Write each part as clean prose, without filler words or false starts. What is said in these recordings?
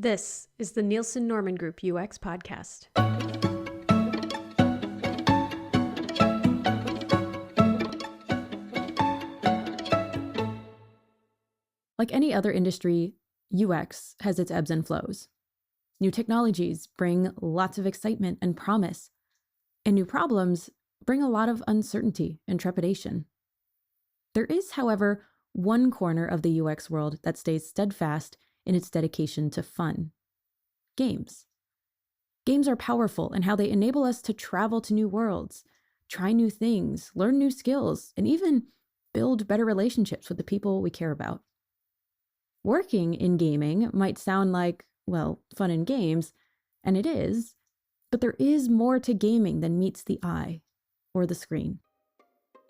This is the Nielsen Norman Group UX podcast. Like any other industry, UX has its ebbs and flows. New technologies bring lots of excitement and promise, and new problems bring a lot of uncertainty and trepidation. There is, however, one corner of the UX world that stays steadfast in its dedication to fun: games. Games are powerful in how they enable us to travel to new worlds, try new things, learn new skills, and even build better relationships with the people we care about. Working in gaming might sound like, well, fun and games, and it is, but there is more to gaming than meets the eye or the screen.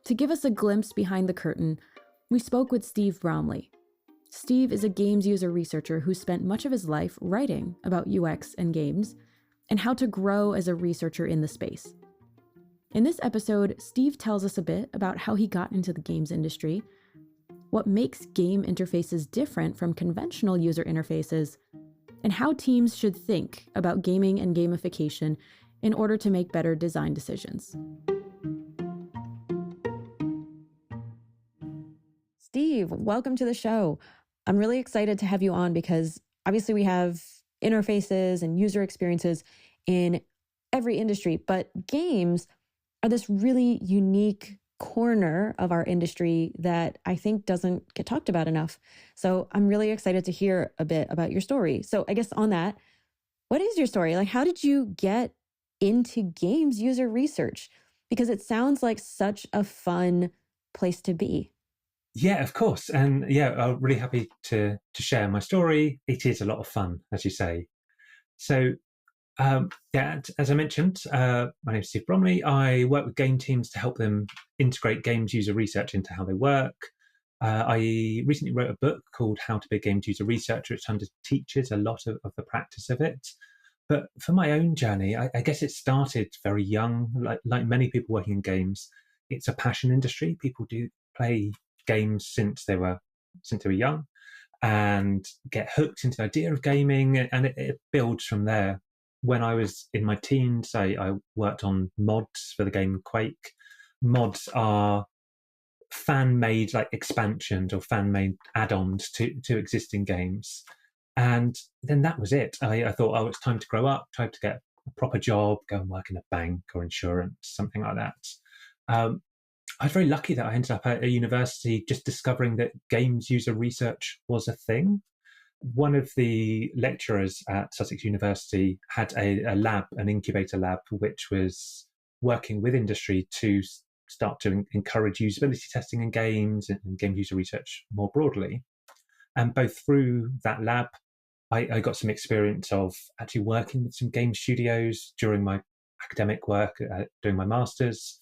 To give us a glimpse behind the curtain, we spoke with Steve Bromley. Steve is a games user researcher who spent much of his life writing about UX and games and how to grow as a researcher in the space. In this episode, Steve tells us a bit about how he got into the games industry, what makes game interfaces different from conventional user interfaces, and how teams should think about gaming and gamification in order to make better design decisions. Steve, welcome to the show. I'm really excited to have you on because obviously we have interfaces and user experiences in every industry, but games are this really unique corner of our industry that I think doesn't get talked about enough. So I'm really excited to hear a bit about your story. So I guess on that, what is your story? Like, how did you get into games user research? Because it sounds like such a fun place to be. Yeah, of course. And yeah, I'm really happy to share my story. It is a lot of fun, as you say. So as I mentioned, my name is Steve Bromley. I work with game teams to help them integrate games user research into how they work. I recently wrote a book called How to Be a Games User Researcher, which teaches a lot of the practice of it. But for my own journey, I guess it started very young. Like many people working in games, it's a passion industry. People do play games since they were young and get hooked into the idea of gaming, and it builds from there. When I was in my teens, I worked on mods for the game Quake. Mods are fan-made like expansions or fan-made add-ons to existing games. And then that was it. I thought, it's time to grow up, time to get a proper job, go and work in a bank or insurance, something like that. I was very lucky that I ended up at a university just discovering that games user research was a thing. One of the lecturers at Sussex University had a lab, an incubator lab, which was working with industry to start to encourage usability testing in games and game user research more broadly. And both through that lab, I got some experience of actually working with some game studios during my academic work, doing my master's.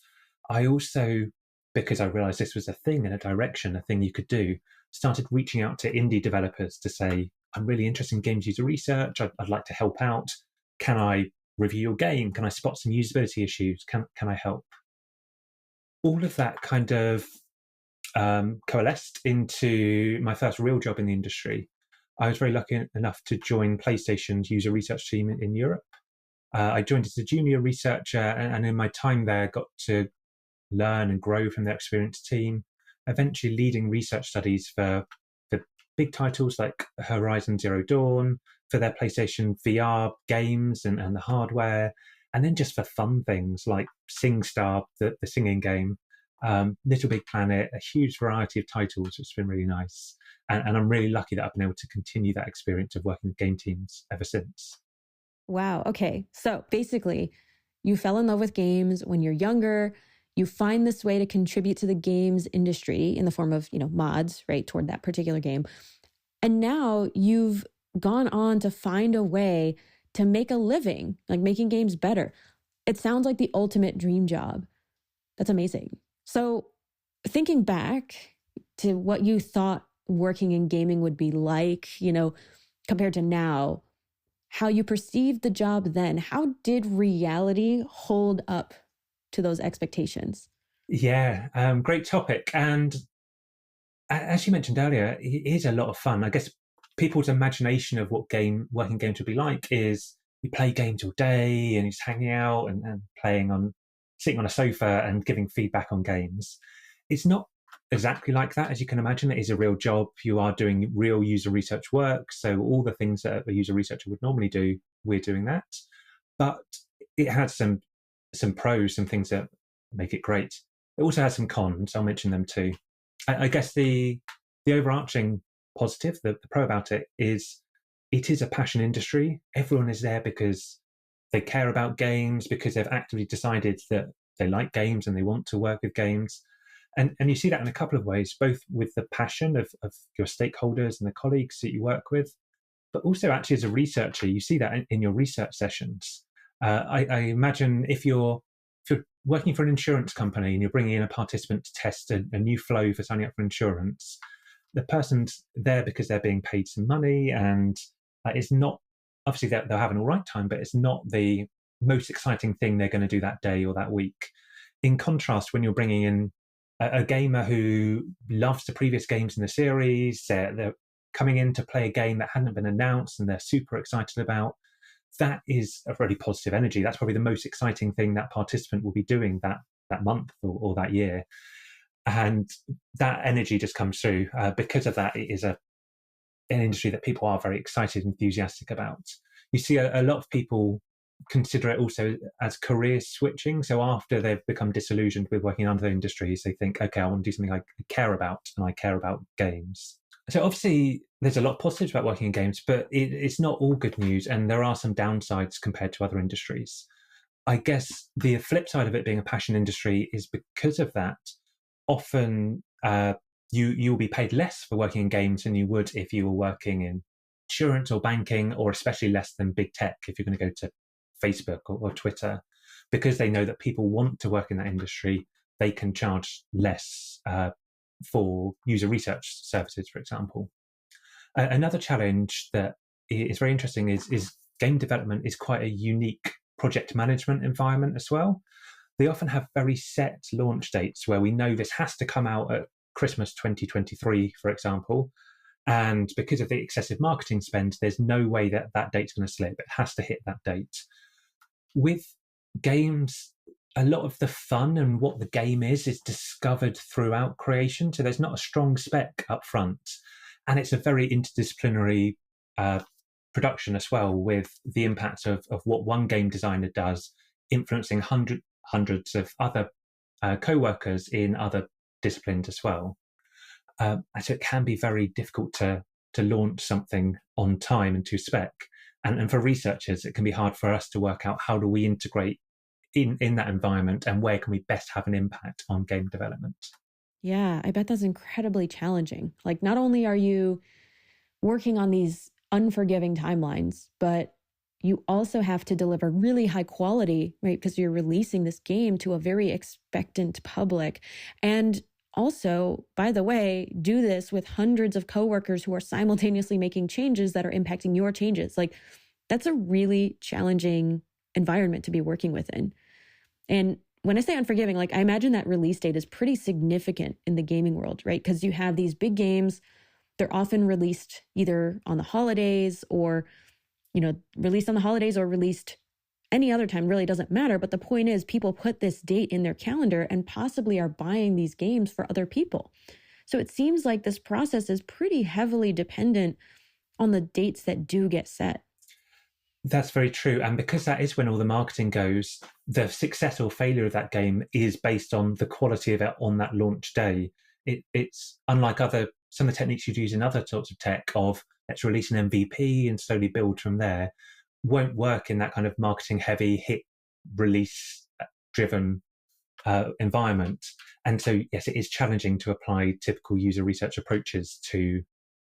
I also, because I realized this was a thing and a thing you could do, started reaching out to indie developers to say, I'm really interested in games user research. I'd like to help out. Can I review your game? Can I spot some usability issues? Can I help? All of that kind of coalesced into my first real job in the industry. I was very lucky enough to join PlayStation's user research team in Europe. I joined as a junior researcher, and in my time there, got to learn and grow from their experienced team, eventually leading research studies for big titles like Horizon Zero Dawn, for their PlayStation VR games and the hardware, and then just for fun things like SingStar, the singing game, Little Big Planet, a huge variety of titles. It's been really nice. And I'm really lucky that I've been able to continue that experience of working with game teams ever since. Wow. Okay. So basically, you fell in love with games when you're younger. You find this way to contribute to the games industry in the form of, mods, right, toward that particular game. And now you've gone on to find a way to make a living, like making games better. It sounds like the ultimate dream job. That's amazing. So thinking back to what you thought working in gaming would be like, compared to now, how you perceived the job then, how did reality hold up to those expectations? Yeah, great topic. And as you mentioned earlier, it is a lot of fun. I guess people's imagination of what working games would be like is you play games all day and you're just hanging out and sitting on a sofa and giving feedback on games. It's not exactly like that, as you can imagine. It is a real job. You are doing real user research work. So all the things that a user researcher would normally do, we're doing that. But it has some pros, some things that make it great. It also has some cons. I'll mention them too. I guess the overarching positive, the pro about it is a passion industry. Everyone is there because they care about games, because they've actively decided that they like games and they want to work with games. And you see that in a couple of ways, both with the passion of your stakeholders and the colleagues that you work with, but also actually as a researcher, you see that in your research sessions. I imagine if you're working for an insurance company and you're bringing in a participant to test a new flow for signing up for insurance, the person's there because they're being paid some money, and it's not, obviously they'll have an all right time, but it's not the most exciting thing they're going to do that day or that week. In contrast, when you're bringing in a gamer who loves the previous games in the series, they're coming in to play a game that hadn't been announced and they're super excited about, that is a really positive energy. That's probably the most exciting thing that participant will be doing that month or that year. And that energy just comes through. Because of that, it is an industry that people are very excited, enthusiastic about. You see a lot of people consider it also as career switching. So after they've become disillusioned with working in other industries, they think, okay, I want to do something I care about, and I care about games. So obviously there's a lot of positives about working in games, but it's not all good news, and there are some downsides compared to other industries. I guess the flip side of it being a passion industry is because of that, often you'll be paid less for working in games than you would if you were working in insurance or banking, or especially less than big tech if you're going to go to Facebook or Twitter, because they know that people want to work in that industry. They can charge less for user research services, for example. Another challenge that is very interesting is game development is quite a unique project management environment as well. They often have very set launch dates where we know this has to come out at Christmas 2023, for example. And because of the excessive marketing spend, there's no way that date's going to slip. It has to hit that date. With games, a lot of the fun and what the game is discovered throughout creation. So there's not a strong spec up front. And it's a very interdisciplinary production as well, with the impact of what one game designer does influencing hundreds of other co-workers in other disciplines as well. And so it can be very difficult to launch something on time and to spec. And for researchers, it can be hard for us to work out how do we integrate in that environment and where can we best have an impact on game development. Yeah, I bet that's incredibly challenging. Like, not only are you working on these unforgiving timelines, but you also have to deliver really high quality, right? Because you're releasing this game to a very expectant public. And also, by the way, do this with hundreds of coworkers who are simultaneously making changes that are impacting your changes. Like, that's a really challenging environment to be working within. And when I say unforgiving, like, I imagine that release date is pretty significant in the gaming world, right? Because you have these big games, they're often released either on the holidays or, released on the holidays or released any other time, really doesn't matter. But the point is, people put this date in their calendar and possibly are buying these games for other people. So it seems like this process is pretty heavily dependent on the dates that do get set. That's very true. And because that is when all the marketing goes, the success or failure of that game is based on the quality of it on that launch day. It's unlike some of the techniques you'd use in other sorts of tech of let's release an MVP and slowly build from there, won't work in that kind of marketing heavy hit release driven environment. And so, yes, it is challenging to apply typical user research approaches to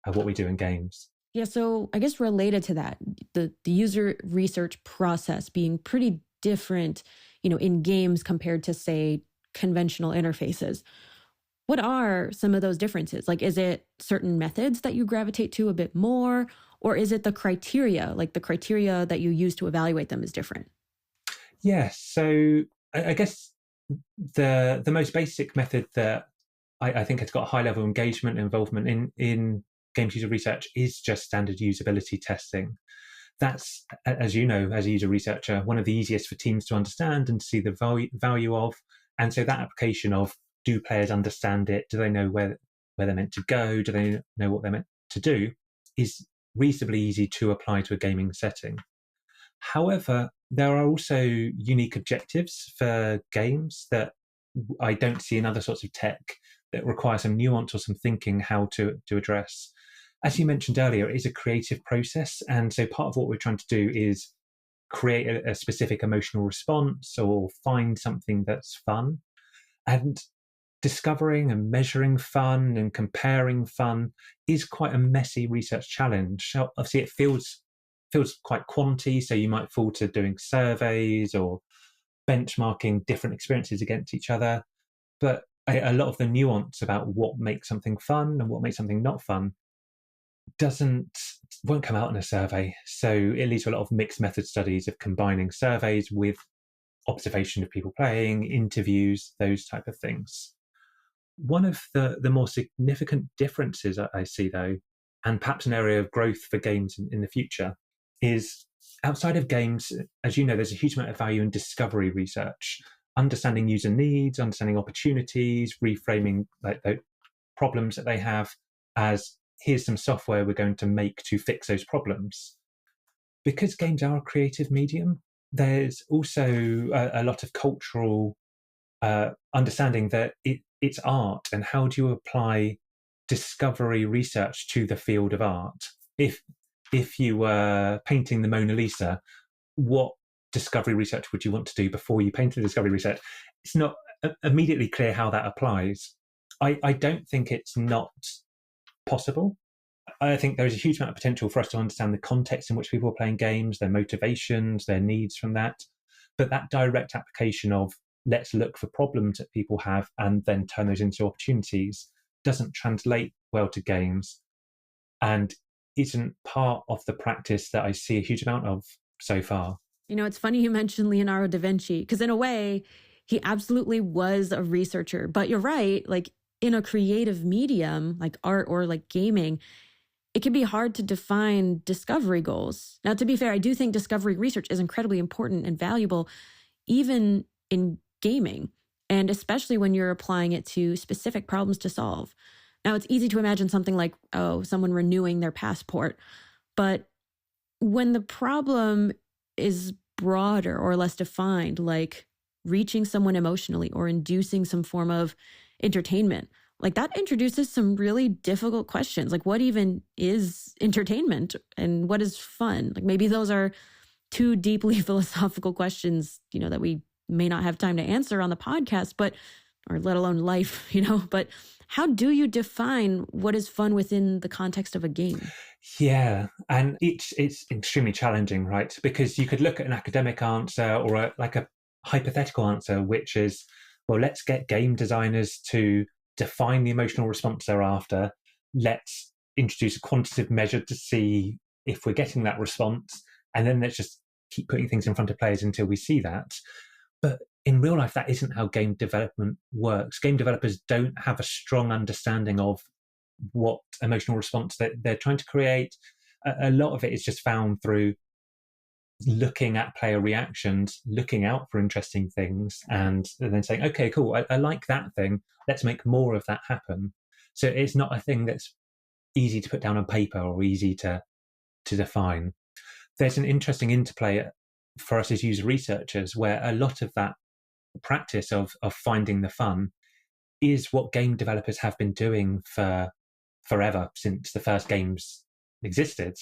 what we do in games. Yeah, so I guess related to that, the user research process being pretty different, in games compared to, say, conventional interfaces. What are some of those differences? Like, is it certain methods that you gravitate to a bit more, or is it the criteria, like the criteria that you use to evaluate them is different? Yes. So I guess the most basic method that I think has got a high level of engagement and involvement in games user research is just standard usability testing. That's, as you know, as a user researcher, one of the easiest for teams to understand and to see the value of. And so that application of, do players understand it? Do they know where they're meant to go? Do they know what they're meant to do? Is reasonably easy to apply to a gaming setting. However, there are also unique objectives for games that I don't see in other sorts of tech that require some nuance or some thinking how to address. As you mentioned earlier, it is a creative process. And so part of what we're trying to do is create a specific emotional response or find something that's fun. And discovering and measuring fun and comparing fun is quite a messy research challenge. Obviously, it feels quite quantity, so you might fall to doing surveys or benchmarking different experiences against each other. But a lot of the nuance about what makes something fun and what makes something not fun won't come out in a survey. So it leads to a lot of mixed method studies of combining surveys with observation of people playing, interviews, those type of things. One of the more significant differences I see, though, and perhaps an area of growth for games in the future, is outside of games, as you know, there's a huge amount of value in discovery research, understanding user needs, understanding opportunities, reframing like the problems that they have as, here's some software we're going to make to fix those problems. Because games are a creative medium, there's also a lot of cultural understanding that it's art, and how do you apply discovery research to the field of art? If you were painting the Mona Lisa, what discovery research would you want to do before you painted the discovery research? It's not immediately clear how that applies. I don't think it's not possible. I think there is a huge amount of potential for us to understand the context in which people are playing games, their motivations, their needs from that. But that direct application of, let's look for problems that people have and then turn those into opportunities, doesn't translate well to games and isn't part of the practice that I see a huge amount of so far. You know, it's funny you mentioned Leonardo da Vinci, because in a way, he absolutely was a researcher. But you're right, like in a creative medium like art or like gaming, it can be hard to define discovery goals. Now, to be fair, I do think discovery research is incredibly important and valuable, even in gaming, and especially when you're applying it to specific problems to solve. Now, it's easy to imagine something like, someone renewing their passport. But when the problem is broader or less defined, like reaching someone emotionally or inducing some form of entertainment, like that introduces some really difficult questions. Like, what even is entertainment and what is fun? Like, maybe those are two deeply philosophical questions, that we may not have time to answer on the podcast, or let alone life, but how do you define what is fun within the context of a game? Yeah, and it's extremely challenging, right? Because you could look at an academic answer or a hypothetical answer, which is, well, let's get game designers to define the emotional response they're after. Let's introduce a quantitative measure to see if we're getting that response. And then let's just keep putting things in front of players until we see that. But in real life, that isn't how game development works. Game developers don't have a strong understanding of what emotional response that they're trying to create. A lot of it is just found through looking at player reactions, looking out for interesting things, and then saying, okay, cool, I like that thing. Let's make more of that happen. So it's not a thing that's easy to put down on paper or easy to define. There's an interesting interplay for us as user researchers where a lot of that practice of finding the fun is what game developers have been doing for forever, since the first games existed.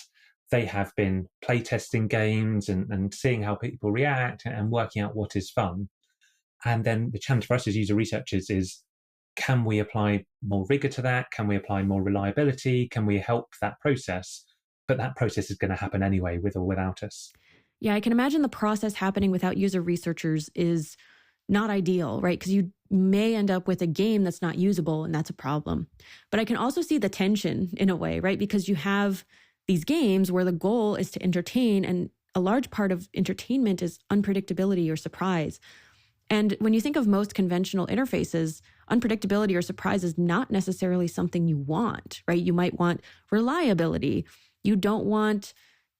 They have been playtesting games and seeing how people react and working out what is fun. And then the challenge for us as user researchers is, can we apply more rigor to that? Can we apply more reliability? Can we help that process? But that process is going to happen anyway, with or without us. Yeah, I can imagine the process happening without user researchers is not ideal, right? Because you may end up with a game that's not usable, and that's a problem. But I can also see the tension in a way, right? Because you have these games where the goal is to entertain, and a large part of entertainment is unpredictability or surprise. And when you think of most conventional interfaces, unpredictability or surprise is not necessarily something you want, right? You might want reliability. You don't want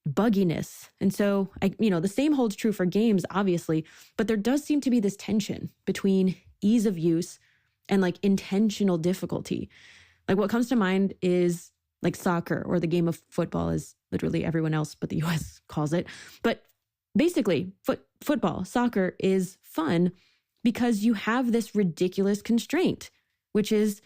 bugginess. And so, the same holds true for games, obviously, but there does seem to be this tension between ease of use and like intentional difficulty. Like what comes to mind is like soccer or the game of football, as literally everyone else but the US calls it. But basically, football, soccer is fun because you have this ridiculous constraint, which is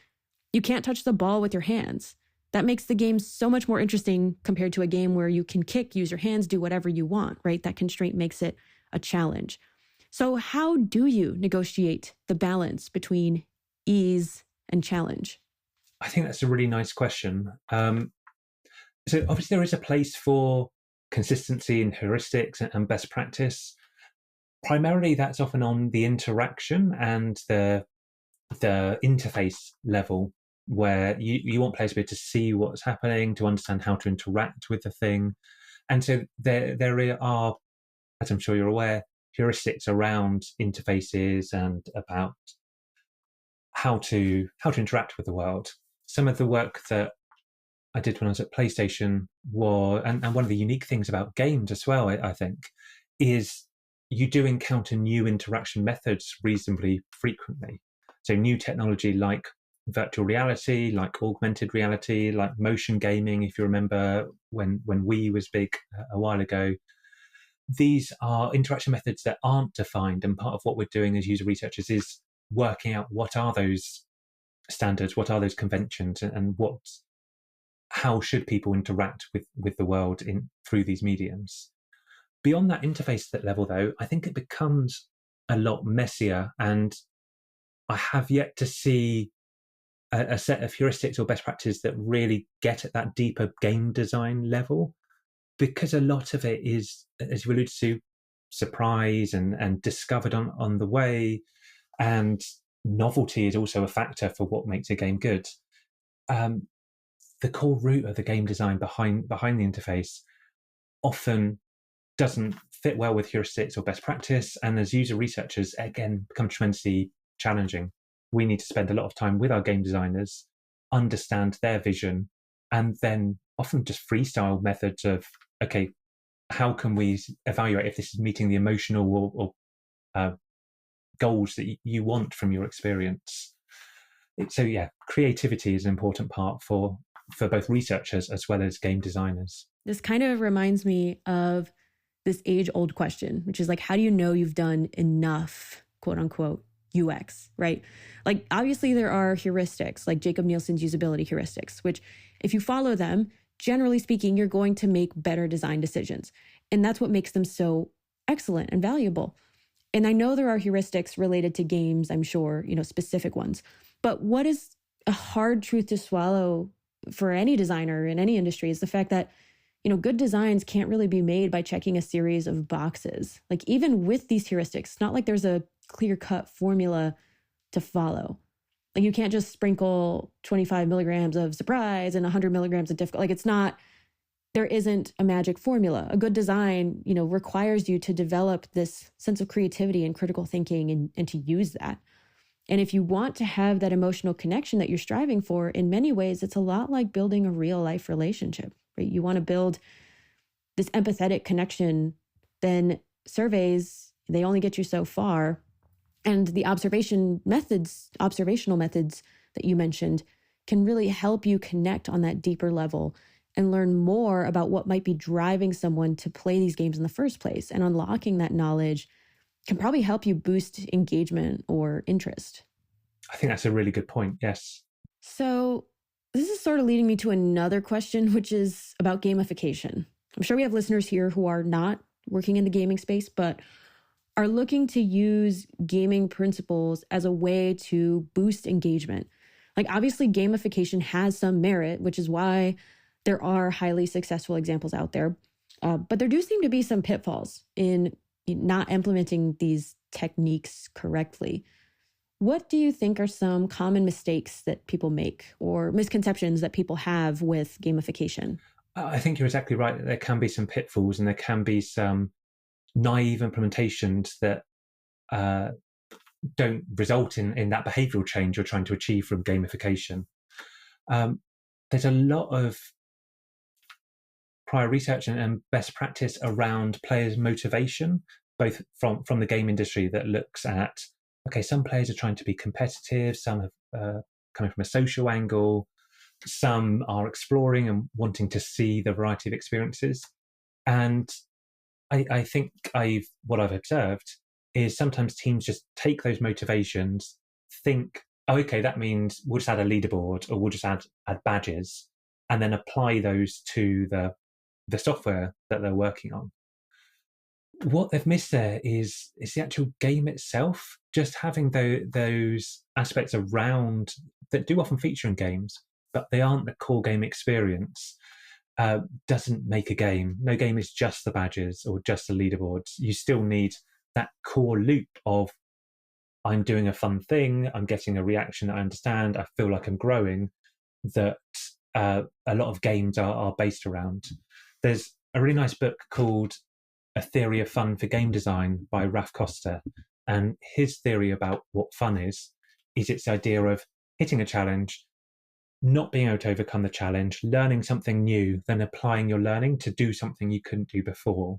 you can't touch the ball with your hands. That makes the game so much more interesting compared to a game where you can kick, use your hands, do whatever you want, right? That constraint makes it a challenge. So how do you negotiate the balance between ease and challenge? I think that's a really nice question. So obviously there is a place for consistency and heuristics and best practice. Primarily that's often on the interaction and the interface level, where you want players to be able to see what's happening, to understand how to interact with the thing. And so there are, as I'm sure you're aware, heuristics around interfaces and about how to interact with the world. Some of the work that I did when I was at PlayStation was, and one of the unique things about games as well, I think, is you do encounter new interaction methods reasonably frequently. So new technology like virtual reality, like augmented reality, like motion gaming, if you remember when Wii was big a while ago. These are interaction methods that aren't defined, and part of what we're doing as user researchers is working out what are those standards, what are those conventions, and how should people interact with the world through these mediums. Beyond that interface level, though, I think it becomes a lot messier, and I have yet to see a set of heuristics or best practices that really get at that deeper game design level, because a lot of it is, as you alluded to, surprise and discovered on the way, and novelty is also a factor for what makes a game good. The core root of the game design behind the interface often doesn't fit well with heuristics or best practice, and as user researchers, again, become tremendously challenging. We need to spend a lot of time with our game designers, understand their vision, and then often just freestyle methods of, okay, how can we evaluate if this is meeting the emotional or goals that you want from your experience? So yeah, creativity is an important part for both researchers as well as game designers. This kind of reminds me of this age-old question, which is like, how do you know you've done enough, quote unquote, UX, right? Like, obviously there are heuristics, like Jacob Nielsen's usability heuristics, which if you follow them, generally speaking, you're going to make better design decisions. And that's what makes them so excellent and valuable. And I know there are heuristics related to games, I'm sure, specific ones. But what is a hard truth to swallow for any designer in any industry is the fact that, good designs can't really be made by checking a series of boxes. Like, even with these heuristics, it's not like there's a clear-cut formula to follow. Like, you can't just sprinkle 25 milligrams of surprise and 100 milligrams of difficult. Like, there isn't a magic formula. A good design, requires you to develop this sense of creativity and critical thinking and to use that. And if you want to have that emotional connection that you're striving for, in many ways, it's a lot like building a real life relationship, right? You want to build this empathetic connection, then surveys, they only get you so far. And the observational methods that you mentioned can really help you connect on that deeper level and learn more about what might be driving someone to play these games in the first place. And unlocking that knowledge can probably help you boost engagement or interest. I think that's a really good point, yes. So this is sort of leading me to another question, which is about gamification. I'm sure we have listeners here who are not working in the gaming space, but are looking to use gaming principles as a way to boost engagement. Like, obviously, gamification has some merit, which is why there are highly successful examples out there. But there do seem to be some pitfalls in not implementing these techniques correctly. What do you think are some common mistakes that people make or misconceptions that people have with gamification? I think you're exactly right. There can be some pitfalls, and there can be some naive implementations that don't result in that behavioral change you're trying to achieve from gamification. There's a lot of prior research and best practice around players' motivation, both from the game industry, that looks at, okay, some players are trying to be competitive, some have coming from a social angle, some are exploring and wanting to see the variety of experiences. And I think what I've observed is sometimes teams just take those motivations, think, oh, okay, that means we'll just add a leaderboard or we'll just add badges, and then apply those to the software that they're working on. What they've missed there is the actual game itself. Just having those aspects around that do often feature in games, but they aren't the core game experience, doesn't make a game. No game is just the badges or just the leaderboards. You still need that core loop of, I'm doing a fun thing, I'm getting a reaction that I understand, I feel like I'm growing, that a lot of games are based around. There's a really nice book called A Theory of Fun for Game Design by Raf Costa. And his theory about what fun is its idea of hitting a challenge, not being able to overcome the challenge, learning something new, then applying your learning to do something you couldn't do before.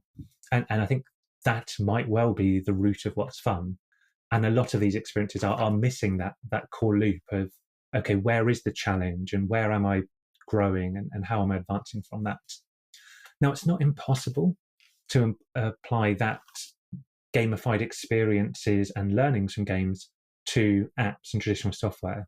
And I think that might well be the root of what's fun. And a lot of these experiences are missing that core loop of, okay, where is the challenge and where am I growing and how am I advancing from that? Now, it's not impossible to apply that gamified experiences and learnings from games to apps and traditional software.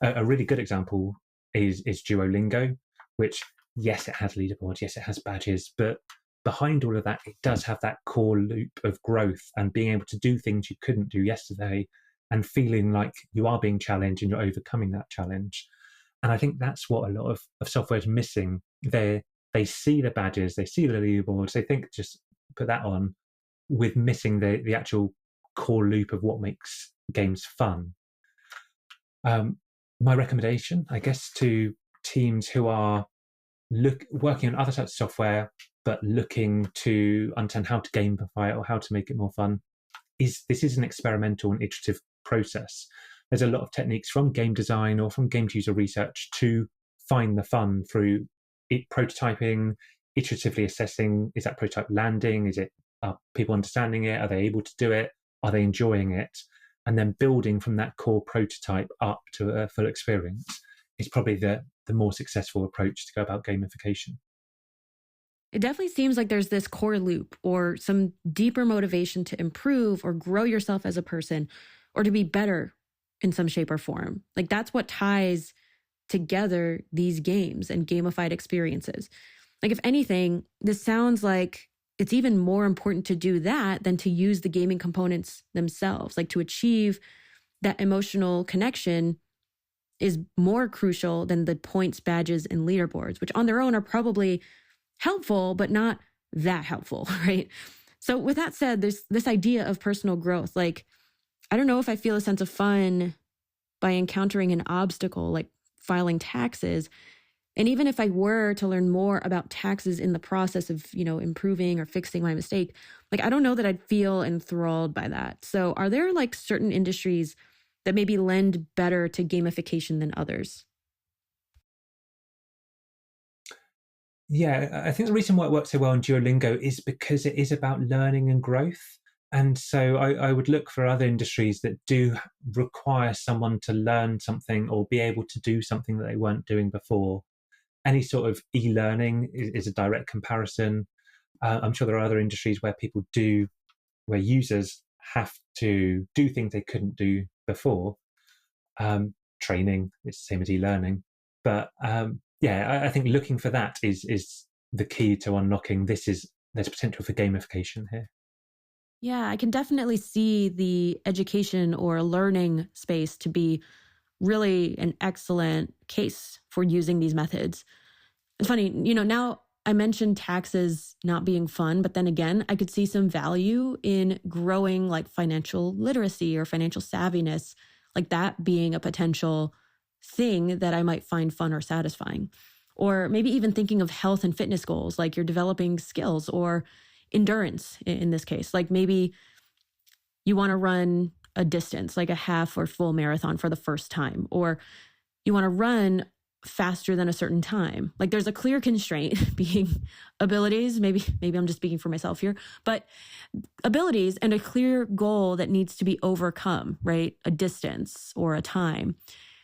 A really good example is Duolingo, which, yes, it has leaderboards, yes, it has badges, but behind all of that, it does have that core loop of growth and being able to do things you couldn't do yesterday and feeling like you are being challenged and you're overcoming that challenge. And I think that's what a lot of software is missing. They see the badges, they see the leaderboards, they think just put that on, with missing the actual core loop of what makes games fun. My recommendation, I guess, to teams who are working on other types of software but looking to understand how to gamify it or how to make it more fun, is this is an experimental and iterative process. There's a lot of techniques from game design or from game user research to find the fun through prototyping, iteratively assessing, is that prototype landing? Are people understanding it? Are they able to do it? Are they enjoying it? And then building from that core prototype up to a full experience is probably the more successful approach to go about gamification. It definitely seems like there's this core loop or some deeper motivation to improve or grow yourself as a person or to be better in some shape or form. Like that's what ties together these games and gamified experiences. Like if anything, this sounds like it's even more important to do that than to use the gaming components themselves. Like to achieve that emotional connection is more crucial than the points, badges, and leaderboards, which on their own are probably helpful, but not that helpful, right? So with that said, there's this idea of personal growth. Like, I don't know if I feel a sense of fun by encountering an obstacle like filing taxes. And even if I were to learn more about taxes in the process of, improving or fixing my mistake, like, I don't know that I'd feel enthralled by that. So are there like certain industries that maybe lend better to gamification than others? Yeah, I think the reason why it works so well in Duolingo is because it is about learning and growth. And so I would look for other industries that do require someone to learn something or be able to do something that they weren't doing before. Any sort of e-learning is a direct comparison. I'm sure there are other industries where where users have to do things they couldn't do before. Training is the same as e-learning. But I think looking for that is the key to unlocking there's potential for gamification here. Yeah, I can definitely see the education or learning space to be really an excellent case for using these methods. It's funny, now I mentioned taxes not being fun, but then again, I could see some value in growing like financial literacy or financial savviness, like that being a potential thing that I might find fun or satisfying. Or maybe even thinking of health and fitness goals, like you're developing skills or endurance in this case. Like maybe you want to run a distance, like a half or full marathon for the first time, or you want to run faster than a certain time. Like there's a clear constraint being abilities. Maybe I'm just speaking for myself here, but abilities and a clear goal that needs to be overcome, right? A distance or a time.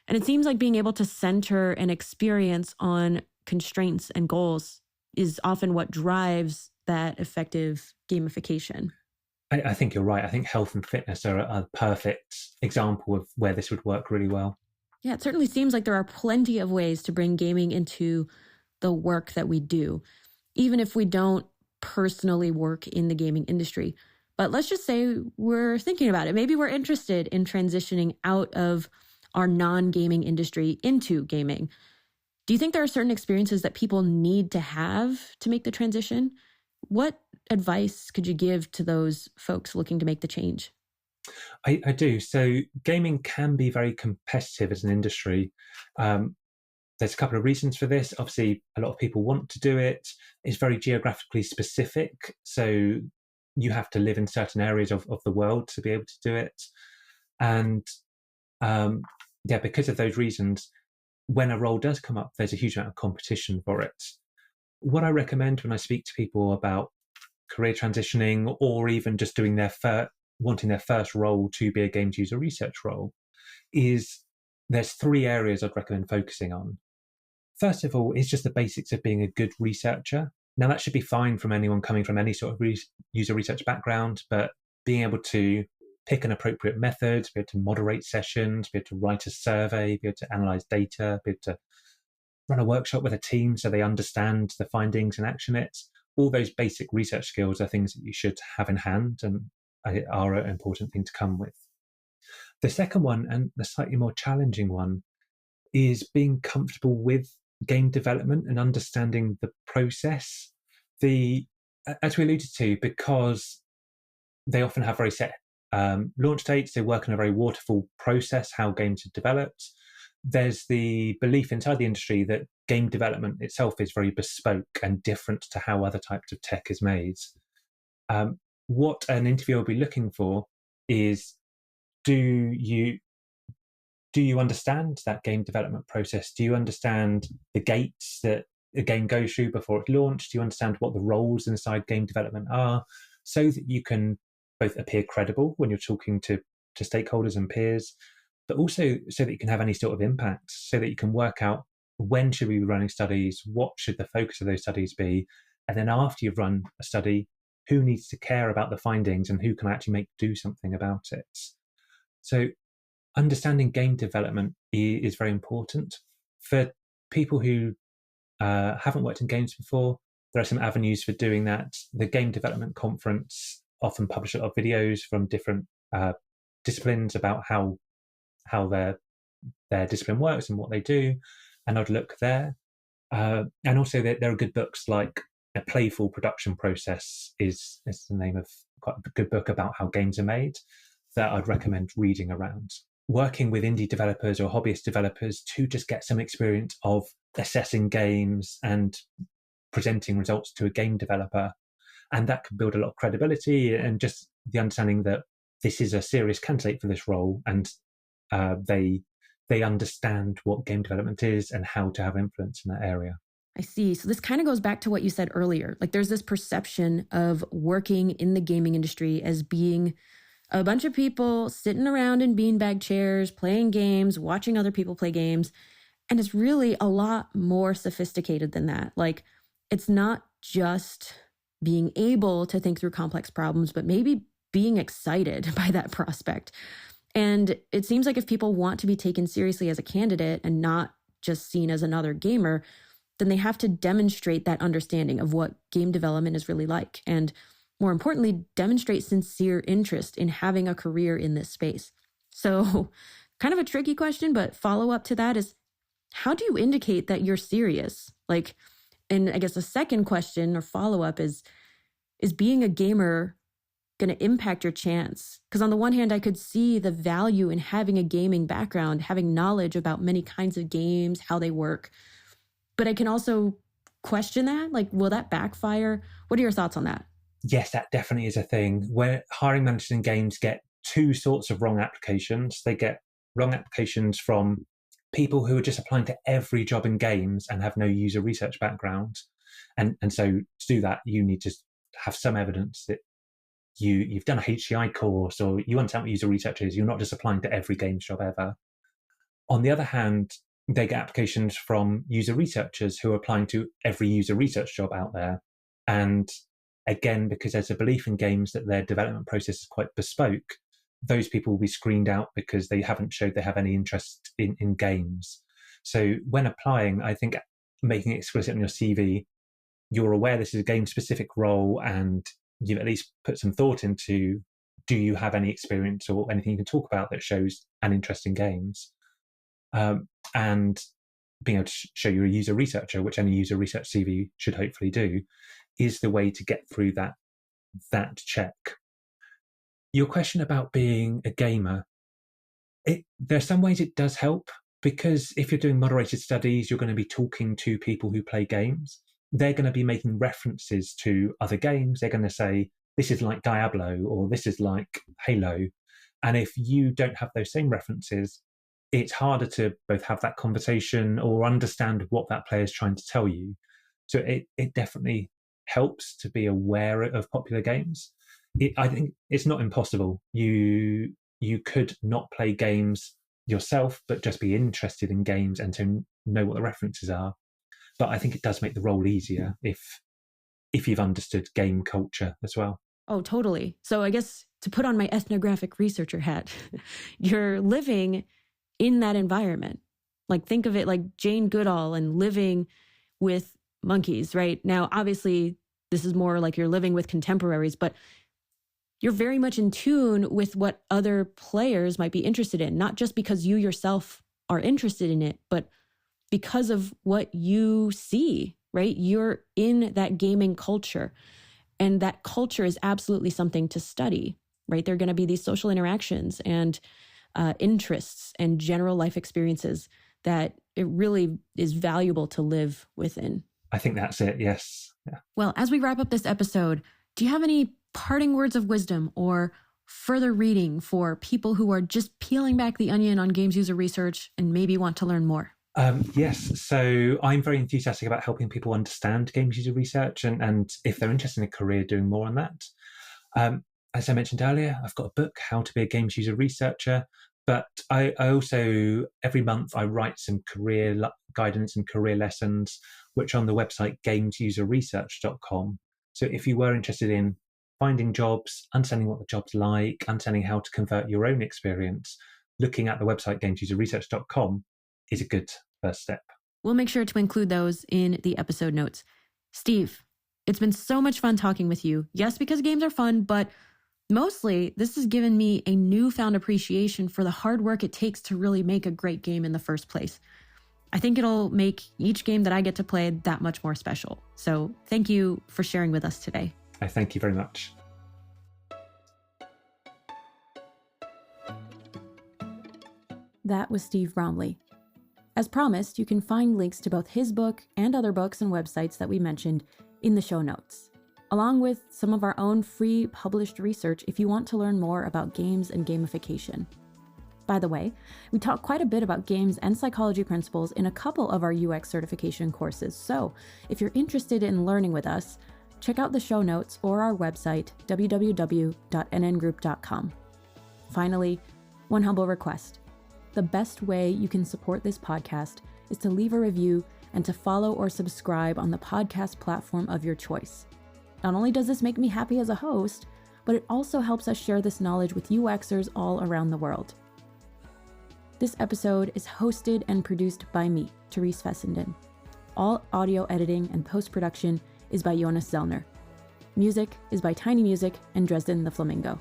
And it seems like being able to center an experience on constraints and goals is often what drives that effective gamification. I think you're right. I think health and fitness are a perfect example of where this would work really well. Yeah, it certainly seems like there are plenty of ways to bring gaming into the work that we do, even if we don't personally work in the gaming industry. But let's just say we're thinking about it. Maybe we're interested in transitioning out of our non-gaming industry into gaming. Do you think there are certain experiences that people need to have to make the transition? What advice could you give to those folks looking to make the change? I do. So gaming can be very competitive as an industry. There's a couple of reasons for this. Obviously, a lot of people want to do it. It's very geographically specific. So you have to live in certain areas of the world to be able to do it. And because of those reasons, when a role does come up, there's a huge amount of competition for it. What I recommend when I speak to people about career transitioning or even just doing wanting their first role to be a games user research role is there's 3 areas I'd recommend focusing on. First of all, is just the basics of being a good researcher. Now, that should be fine from anyone coming from any sort of user research background, but being able to pick an appropriate method, be able to moderate sessions, be able to write a survey, be able to analyze data, be able to run a workshop with a team so they understand the findings and action it. All those basic research skills are things that you should have in hand and are an important thing to come with. The second one, and the slightly more challenging one, is being comfortable with game development and understanding the process. As we alluded to, because they often have very set launch dates, they work in a very waterfall process, how games are developed. There's the belief inside the industry that game development itself is very bespoke and different to how other types of tech is made. What an interviewer will be looking for is, do you understand that game development process? Do you understand the gates that a game goes through before it's launched? Do you understand what the roles inside game development are, so that you can both appear credible when you're talking to stakeholders and peers, but also so that you can have any sort of impact, so that you can work out when should we be running studies, what should the focus of those studies be, and then after you've run a study, who needs to care about the findings and who can actually do something about it. So understanding game development is very important. For people who haven't worked in games before, there are some avenues for doing that. The Game Development Conference often publish a lot of videos from different disciplines about how their discipline works and what they do, and I'd look there. And also there are good books like A Playful Production Process is the name of quite a good book about how games are made that I'd recommend reading around. Working with indie developers or hobbyist developers to just get some experience of assessing games and presenting results to a game developer. And that can build a lot of credibility and just the understanding that this is a serious candidate for this role, and they understand what game development is and how to have influence in that area. I see. So this kind of goes back to what you said earlier. Like there's this perception of working in the gaming industry as being a bunch of people sitting around in beanbag chairs, playing games, watching other people play games. And it's really a lot more sophisticated than that. Like it's not just being able to think through complex problems, but maybe being excited by that prospect. And it seems like if people want to be taken seriously as a candidate and not just seen as another gamer, then they have to demonstrate that understanding of what game development is really like. And more importantly, demonstrate sincere interest in having a career in this space. So kind of a tricky question, but follow up to that is, how do you indicate that you're serious? Like, and I guess the second question or follow up is being a gamer going to impact your chance? Because on the one hand, I could see the value in having a gaming background, having knowledge about many kinds of games, how they work. But I can also question that. Like, will that backfire? What are your thoughts on that? Yes, that definitely is a thing where hiring managers in games get two sorts of wrong applications. They get wrong applications from people who are just applying to every job in games and have no user research background. And so to do that, you need to have some evidence that you've done a HCI course, or you understand what user research is. You're not just applying to every games job ever. On the other hand, they get applications from user researchers who are applying to every user research job out there. And again, because there's a belief in games that their development process is quite bespoke, those people will be screened out because they haven't showed they have any interest in games. So when applying, I think making it explicit on your CV, you're aware this is a game-specific role, and you've at least put some thought into, do you have any experience or anything you can talk about that shows an interest in games? And being able to show you're a user researcher, which any user research CV should hopefully do, is the way to get through that check. Your question about being a gamer, there's some ways it does help, because if you're doing moderated studies, you're going to be talking to people who play games. They're going to be making references to other games. They're going to say, this is like Diablo, or this is like Halo. And if you don't have those same references, it's harder to both have that conversation or understand what that player is trying to tell you. So it definitely helps to be aware of popular games. I think it's not impossible. You could not play games yourself, but just be interested in games and to know what the references are. But I think it does make the role easier if you've understood game culture as well. Oh, totally. So I guess to put on my ethnographic researcher hat, you're living in that environment. Like, think of it like Jane Goodall and living with monkeys, right? Now, obviously, this is more like you're living with contemporaries, but you're very much in tune with what other players might be interested in, not just because you yourself are interested in it, but because of what you see, right? You're in that gaming culture, and that culture is absolutely something to study, right? There are going to be these social interactions and interests and general life experiences that it really is valuable to live within. I think that's it, yes. Yeah. Well, as we wrap up this episode, do you have any parting words of wisdom or further reading for people who are just peeling back the onion on games user research and maybe want to learn more? Yes, so I'm very enthusiastic about helping people understand games user research, and if they're interested in a career, doing more on that. As I mentioned earlier, I've got a book, How to be a Games User Researcher, but I also, every month, I write some career guidance and career lessons, which are on the website gamesuserresearch.com. So if you were interested in finding jobs, understanding what the job's like, understanding how to convert your own experience, looking at the website gamesuserresearch.com is a good first step. We'll make sure to include those in the episode notes. Steve, it's been so much fun talking with you. Yes, because games are fun, but mostly this has given me a newfound appreciation for the hard work it takes to really make a great game in the first place. I think it'll make each game that I get to play that much more special. So thank you for sharing with us today. I thank you very much. That was Steve Bromley. As promised, you can find links to both his book and other books and websites that we mentioned in the show notes, along with some of our own free published research if you want to learn more about games and gamification. By the way, we talk quite a bit about games and psychology principles in a couple of our UX certification courses, so if you're interested in learning with us, check out the show notes or our website, www.nngroup.com. Finally, one humble request. The best way you can support this podcast is to leave a review and to follow or subscribe on the podcast platform of your choice. Not only does this make me happy as a host, but it also helps us share this knowledge with UXers all around the world. This episode is hosted and produced by me, Therese Fessenden. All audio editing and post-production is by Jonas Zellner. Music is by Tiny Music and Dresden the Flamingo.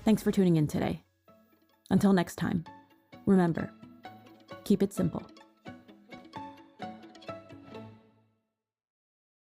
Thanks for tuning in today. Until next time, remember, keep it simple.